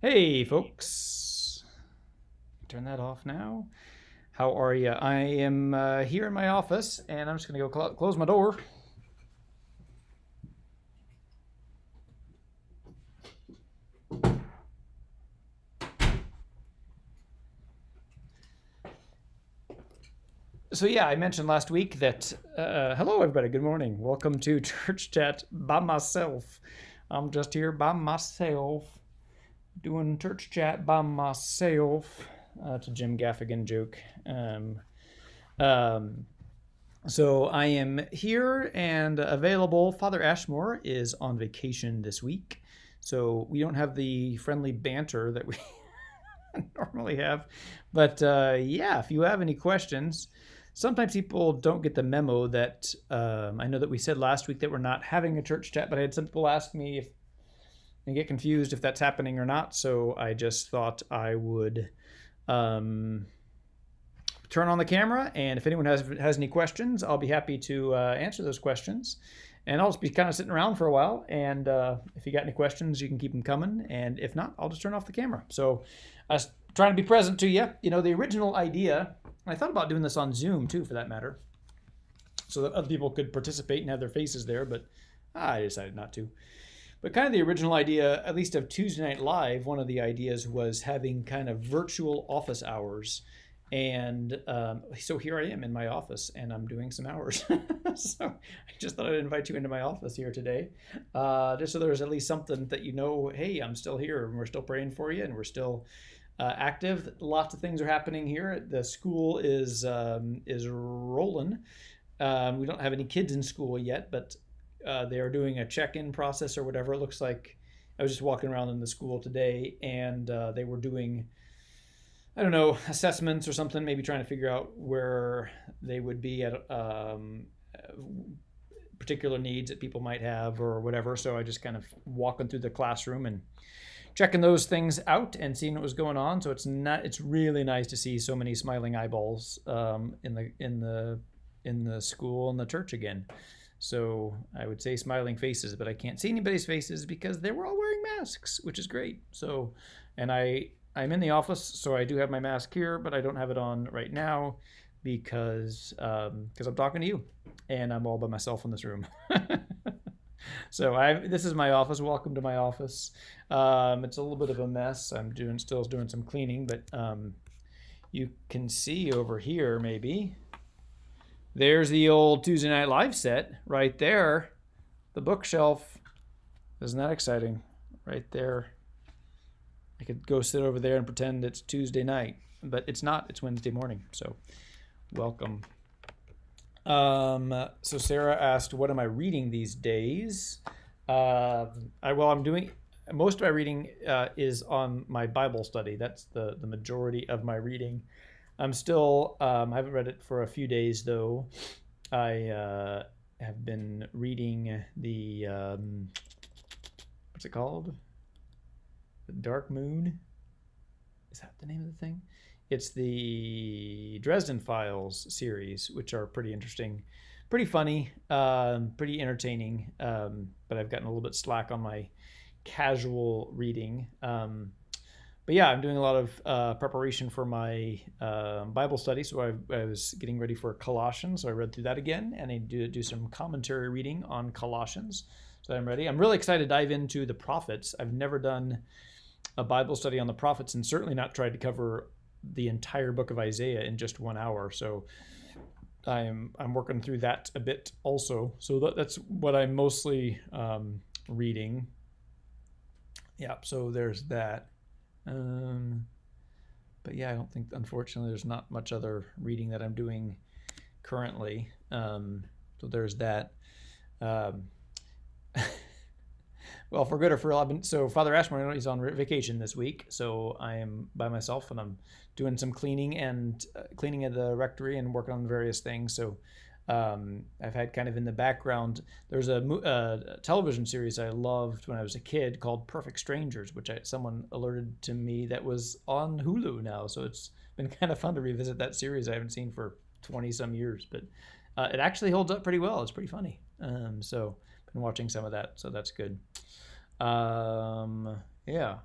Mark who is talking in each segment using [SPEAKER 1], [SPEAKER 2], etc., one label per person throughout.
[SPEAKER 1] Hey, folks. Turn that off now. How are you? I am here in my office, and I'm just going to go close my door. So, yeah, I mentioned last week that, hello, everybody. Good morning. Welcome to Church Chat by myself. I'm just here by myself, doing Church Chat by myself. It's a Jim Gaffigan joke. Um, So I am here and available. Father Ashmore is on vacation this week, so we don't have the friendly banter that we normally have. But yeah, if you have any questions, sometimes people don't get the memo that I know that we said last week that we're not having a church chat, but I had some people ask me if and get confused if that's happening or not. So I just thought I would um, turn on the camera, and if anyone has any questions, I'll be happy to answer those questions. And I'll just be kind of sitting around for a while. And if you got any questions, you can keep them coming. And if not, I'll just turn off the camera. So I was trying to be present to you. You know, the original idea, I thought about doing this on Zoom too, for that matter, so that other people could participate and have their faces there, but I decided not to. But kind of the original idea, at least of Tuesday Night Live, one of the ideas was having kind of virtual office hours. And so here I am in my office, and I'm doing some hours. So I just thought I'd invite you into my office here today, just so there's at least something that you know. Hey, I'm still here, and we're still praying for you, and we're still active. Lots of things are happening here. The school is rolling. We don't have any kids in school yet, but they are doing a check-in process or whatever. It looks like I was just walking around in the school today, and they were doing, I don't know, assessments or something, maybe trying to figure out where they would be at particular needs that people might have or whatever. So I just kind of walking through the classroom and checking those things out and seeing what was going on. So it's really nice to see so many smiling eyeballs in the school and the church again. So I would say smiling faces, but I can't see anybody's faces because they were all wearing masks, which is great. So, and I'm in the office, so I do have my mask here, but I don't have it on right now because I'm talking to you, and I'm all by myself in this room. So this is my office. Welcome to my office. It's a little bit of a mess. I'm still doing some cleaning, but you can see over here maybe. There's the old Tuesday Night Live set right there. The bookshelf. Isn't that exciting? Right there. I could go sit over there and pretend it's Tuesday night, but it's not. It's Wednesday morning. So, welcome. So Sarah asked, "What am I reading these days?" I'm doing most of my reading is on my Bible study. That's the majority of my reading. I'm still. I haven't read it for a few days though. I have been reading the what's it called? The Dark Moon. Is that the name of the thing? It's the Dresden Files series, which are pretty interesting, pretty funny, pretty entertaining. But I've gotten a little bit slack on my casual reading. But yeah, I'm doing a lot of preparation for my Bible study. So I was getting ready for Colossians. So I read through that again, and I do some commentary reading on Colossians. So I'm ready. I'm really excited to dive into the prophets. I've never done a Bible study on the prophets, and certainly not tried to cover the entire book of Isaiah in just 1 hour. So I'm working through that a bit also. So that's what I'm mostly reading. Yeah, so there's that. But yeah, I don't think, unfortunately, there's not much other reading that I'm doing currently. So there's that. Well, for good or for ill, so Father Ashmore, he's on vacation this week, so I am by myself, and I'm doing some cleaning and cleaning at the rectory and working on various things. So I've had kind of in the background. There's a television series I loved when I was a kid called Perfect Strangers, which someone alerted to me that was on Hulu now. So it's been kind of fun to revisit that series I haven't seen for 20 some years, but it actually holds up pretty well. It's pretty funny. So been watching some of that, so that's good. Yeah.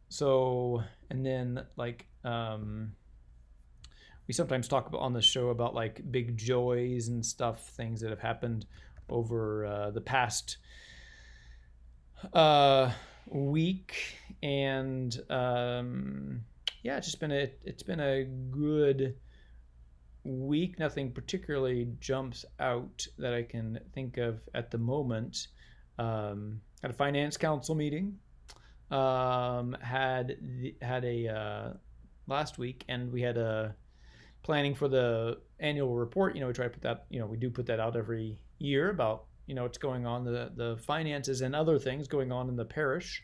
[SPEAKER 1] So, and then like we sometimes talk about on the show about like big joys and stuff, things that have happened over the past uh, week, and yeah, it's been a good week. Nothing particularly jumps out that I can think of at the moment. Had a finance council meeting. Had a last week, and we had a planning for the annual report. We try to put that. We do put that out every year about what's going on, the finances and other things going on in the parish.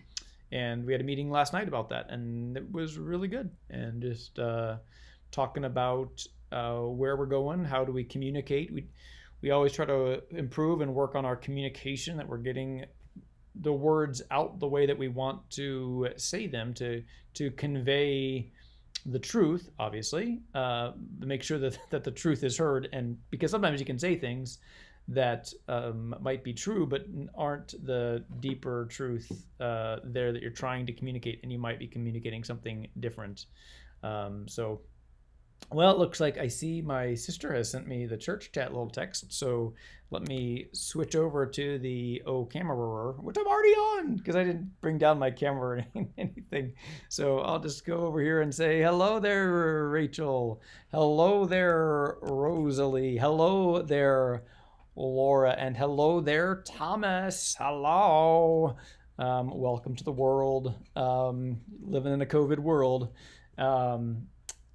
[SPEAKER 1] And we had a meeting last night about that, and it was really good. And just talking about where we're going, how do we communicate. We always try to improve and work on our communication, that we're getting the words out the way that we want to say them, to convey the truth, obviously, make sure that the truth is heard. And because sometimes you can say things that might be true but aren't the deeper truth there that you're trying to communicate, and you might be communicating something different. So well, it looks like I see my sister has sent me the church chat little text. So let me switch over to the camera, which I'm already on because I didn't bring down my camera or anything. So I'll just go over here and say, hello there, Rachel. Hello there, Rosalie. Hello there, Laura. And hello there, Thomas. Hello. Welcome to the world. Living in a COVID world.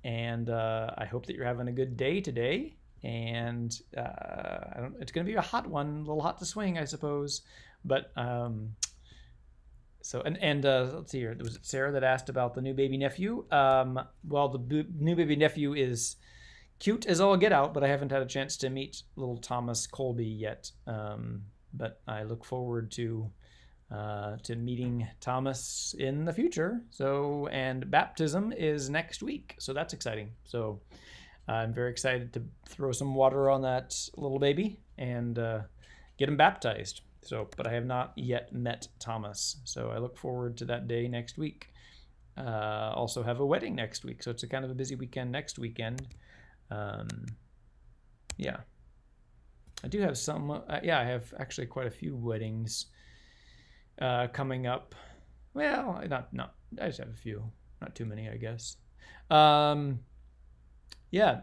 [SPEAKER 1] And I hope that you're having a good day today. And it's going to be a hot one, a little hot to swing, I suppose. But so let's see here. Was it Sarah that asked about the new baby nephew? Well, the new baby nephew is cute as all get out, but I haven't had a chance to meet little Thomas Colby yet. But I look forward to meeting Thomas in the future. So, and baptism is next week, so that's exciting. So I'm very excited to throw some water on that little baby and get him baptized. So, but I have not yet met Thomas, so I look forward to that day next week. Also have a wedding next week, so it's a kind of a busy weekend next weekend. Yeah, I do have some. Yeah, I have actually quite a few weddings coming up. Well, not. I just have a few, not too many, I guess. Yeah.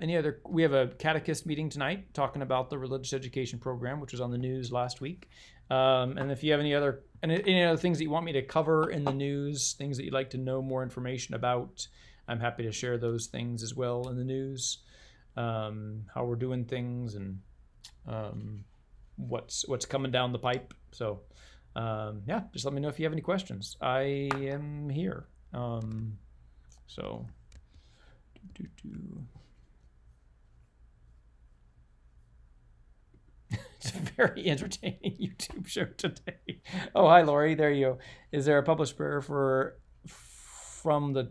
[SPEAKER 1] We have a catechist meeting tonight talking about the religious education program, which was on the news last week. And if you have any other things that you want me to cover in the news, things that you'd like to know more information about, I'm happy to share those things as well in the news. How we're doing things and what's coming down the pipe. So yeah, just let me know if you have any questions. I am here. So it's a very entertaining YouTube show today. Oh, hi, Lori. There you go. Is there a published prayer from the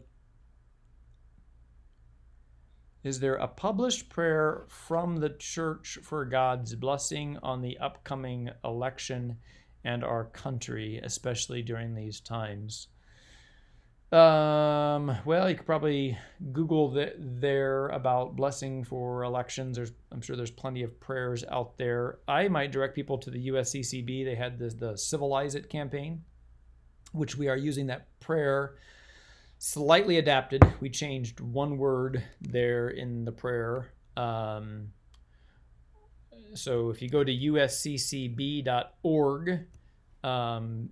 [SPEAKER 1] church for God's blessing on the upcoming election and our country, especially during these times? Well, you could probably Google there about blessing for elections. I'm sure there's plenty of prayers out there. I might direct people to the USCCB. They had the Civilize It campaign, which we are using that prayer slightly adapted. We changed one word there in the prayer. So if you go to usccb.org, and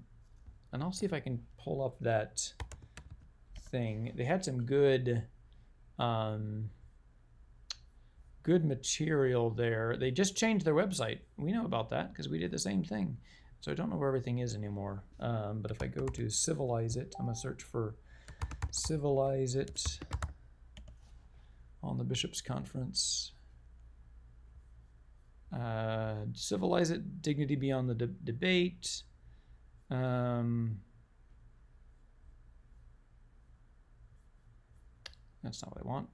[SPEAKER 1] I'll see if I can pull up that thing. They had some good material there. They just changed their website. We know about that because we did the same thing. So I don't know where everything is anymore. But if I go to Civilize It, I'm going to search for Civilize It on the Bishops' Conference. Civilize It, Dignity Beyond the Debate. That's not what I want.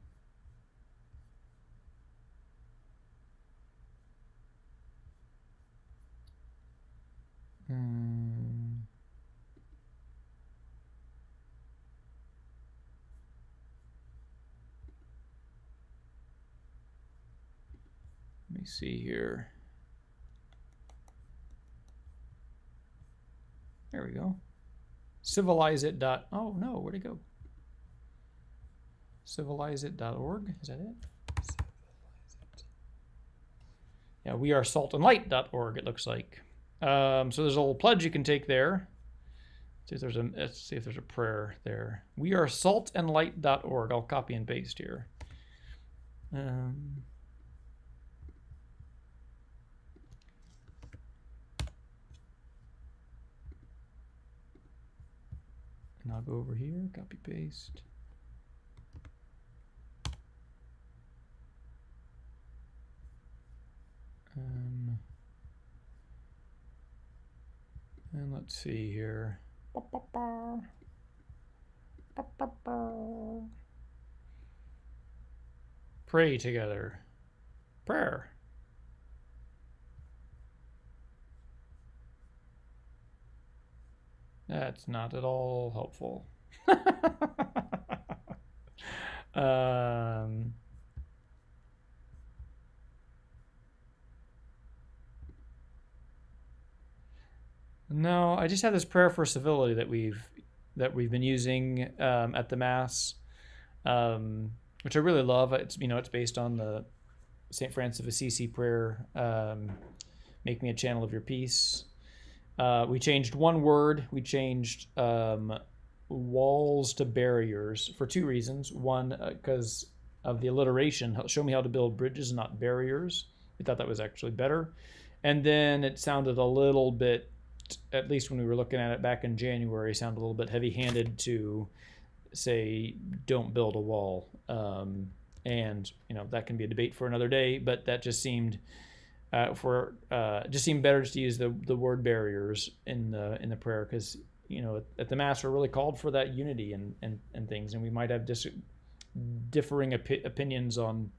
[SPEAKER 1] Let me see here. There we go. Civilize it. Oh no, where'd it go? Civilizeit.org, is that it? Yeah, wearesaltandlight.org, it looks like. So there's a little pledge you can take there. Let's see if there's a prayer there. Wearesaltandlight.org. I'll copy and paste here. And I'll go over here, copy paste. And let's see here. Pray together. Prayer. That's not at all helpful. No, I just have this prayer for civility that we've been using at the Mass, which I really love. It's it's based on the St. Francis of Assisi prayer, "Make me a channel of your peace." We changed one word. We changed walls to barriers for two reasons. One, because of the alliteration. Show me how to build bridges, not barriers. We thought that was actually better. And then it sounded a little bit, at least when we were looking at it back in January, sounded a little bit heavy-handed to say, don't build a wall. And that can be a debate for another day, but that just seemed just seemed better just to use the word barriers in the prayer, because at the Mass we're really called for that unity and things, and we might have differing opinions on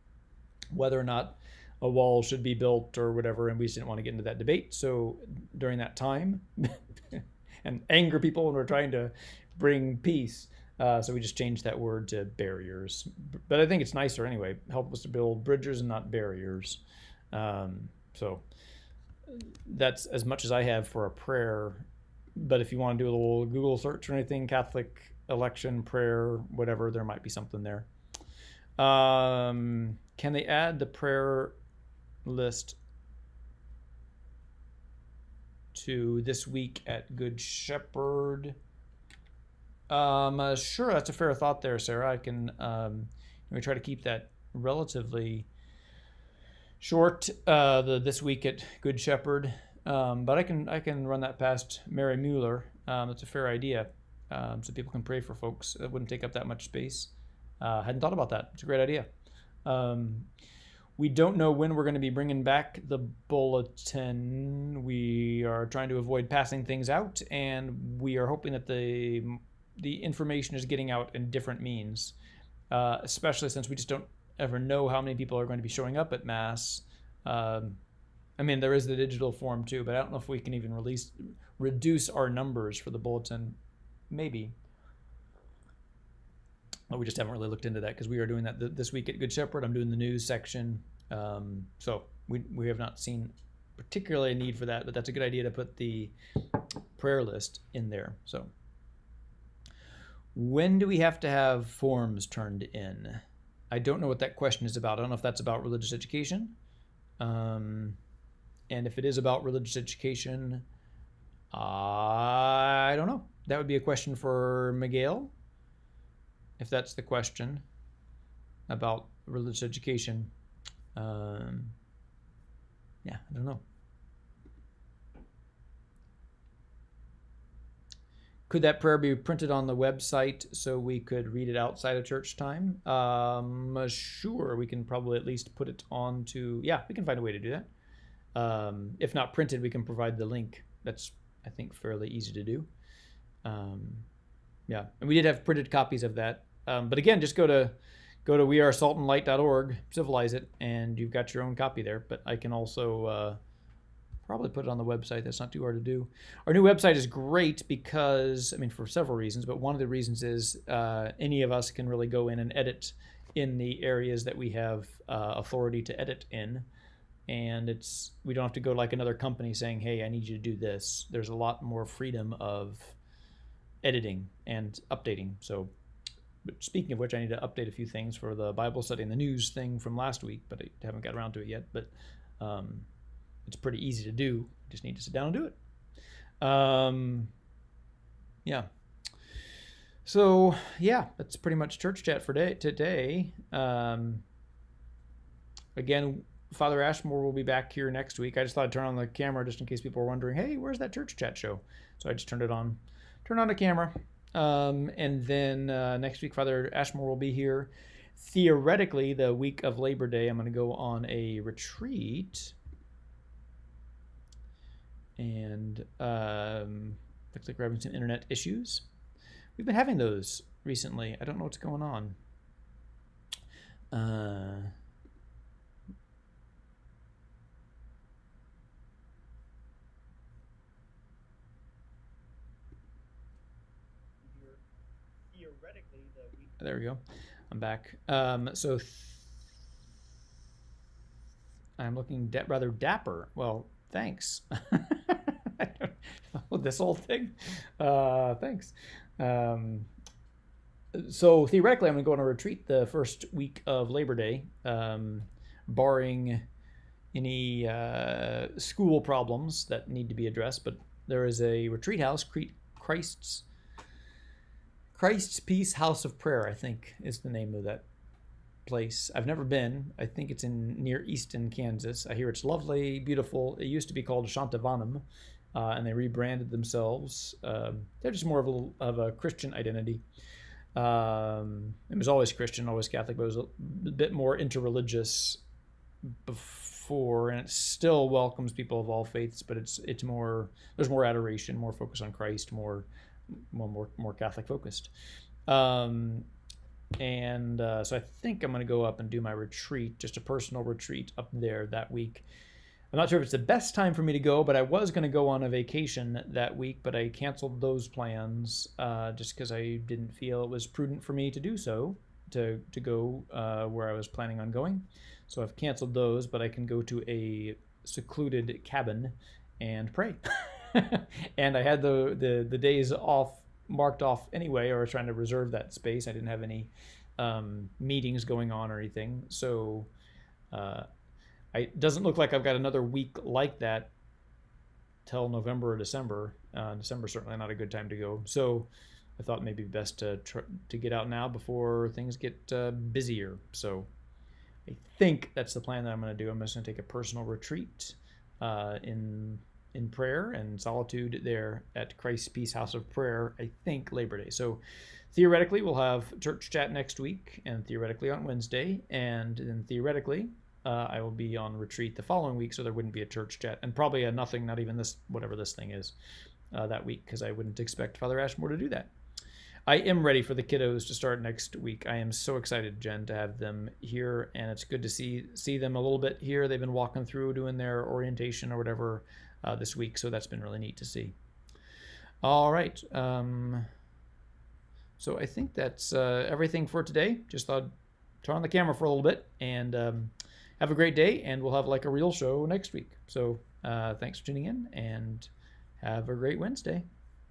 [SPEAKER 1] whether or not a wall should be built or whatever, and we just didn't want to get into that debate. So during that time, and anger people when we're trying to bring peace, so we just changed that word to barriers. But I think it's nicer anyway. Help us to build bridges and not barriers. So that's as much as I have for a prayer. But if you want to do a little Google search or anything, Catholic election prayer, whatever, there might be something there. Can they add the prayer list to this week at Good Shepherd? Sure, that's a fair thought there, Sarah. I can we try to keep that relatively short, this week at Good Shepherd, but I can run that past Mary Mueller. That's a fair idea, so people can pray for folks. That wouldn't take up that much space. Hadn't thought about that. It's a great idea. We don't know when we're going to be bringing back the bulletin. We are trying to avoid passing things out, and we are hoping that the information is getting out in different means, especially since we just don't ever know how many people are going to be showing up at Mass. I mean, there is the digital form too, but I don't know if we can even reduce our numbers for the bulletin. Maybe. But we just haven't really looked into that, because we are doing that this week at Good Shepherd. I'm doing the news section. So we have not seen particularly a need for that, but that's a good idea to put the prayer list in there. So when do we have to have forms turned in? I don't know what that question is about. I don't know if that's about religious education. And if it is about religious education, I don't know. That would be a question for Miguel, if that's the question about religious education. Yeah, I don't know. Could that prayer be printed on the website so we could read it outside of church time? Sure, we can probably at least put it onto, yeah, we can find a way to do that. If not printed, we can provide the link. That's, I think, fairly easy to do. Yeah, and we did have printed copies of that. But again, just go to wearesaltandlight.org, civilize it, and you've got your own copy there. But I can also probably put it on the website. That's not too hard to do. Our new website is great because, I mean, for several reasons, but one of the reasons is any of us can really go in and edit in the areas that we have authority to edit in. and we don't have to go like another company saying, hey, I need you to do this. There's a lot more freedom of editing and updating. So speaking of which, I need to update a few things for the Bible study and the news thing from last week, but I haven't got around to it yet. But it's pretty easy to do. Just need to sit down and do it. Yeah. So yeah, that's pretty much church chat for today. Again, Father Ashmore will be back here next week. I just thought I'd turn on the camera just in case people were wondering, hey, where's that church chat show? So I just turned on the camera. And then next week, Father Ashmore will be here. Theoretically, the week of Labor Day, I'm going to go on a retreat. And looks like we're having some internet issues. We've been having those recently. I don't know what's going on. Theoretically, there we go. I'm back. So I'm looking rather dapper. Well, thanks. This whole thing. Thanks. So theoretically, I'm going to go on a retreat the first week of Labor Day, barring any school problems that need to be addressed. But there is a retreat house, Christ's Peace House of Prayer, I think is the name of that place. I've never been. I think it's near Easton, Kansas. I hear it's lovely, beautiful. It used to be called Shantavanam, and they rebranded themselves. They're just more of a Christian identity. It was always Christian, always Catholic, but it was a bit more interreligious before, and it still welcomes people of all faiths, but it's more, there's more adoration, more focus on Christ, more Catholic focused. So I think I'm going to go up and do my retreat, just a personal retreat up there that week. I'm not sure if it's the best time for me to go, but I was going to go on a vacation that week, but I canceled those plans just because I didn't feel it was prudent for me to do so, to go where I was planning on going. So I've canceled those, but I can go to a secluded cabin and pray. And I had the days off marked off anyway, or I was trying to reserve that space. I didn't have any meetings going on or anything. So it doesn't look like I've got another week like that till November or December. December's certainly not a good time to go. So I thought maybe best to get out now before things get busier. So I think that's the plan that I'm going to do. I'm just going to take a personal retreat in prayer and solitude there at Christ's Peace House of Prayer, I think Labor Day. So theoretically, we'll have church chat next week, and theoretically on Wednesday, and then theoretically I will be on retreat the following week, so there wouldn't be a church chat, and probably a nothing, not even this, whatever this thing is, that week, because I wouldn't expect Father Ashmore to do that. I am ready for the kiddos to start next week. I am so excited, Jen, to have them here, and it's good to see them a little bit here. They've been walking through, doing their orientation or whatever this week, so that's been really neat to see. All right. So I think that's everything for today. Just thought I'd turn on the camera for a little bit, and have a great day, and we'll have like a real show next week. So thanks for tuning in, and have a great Wednesday.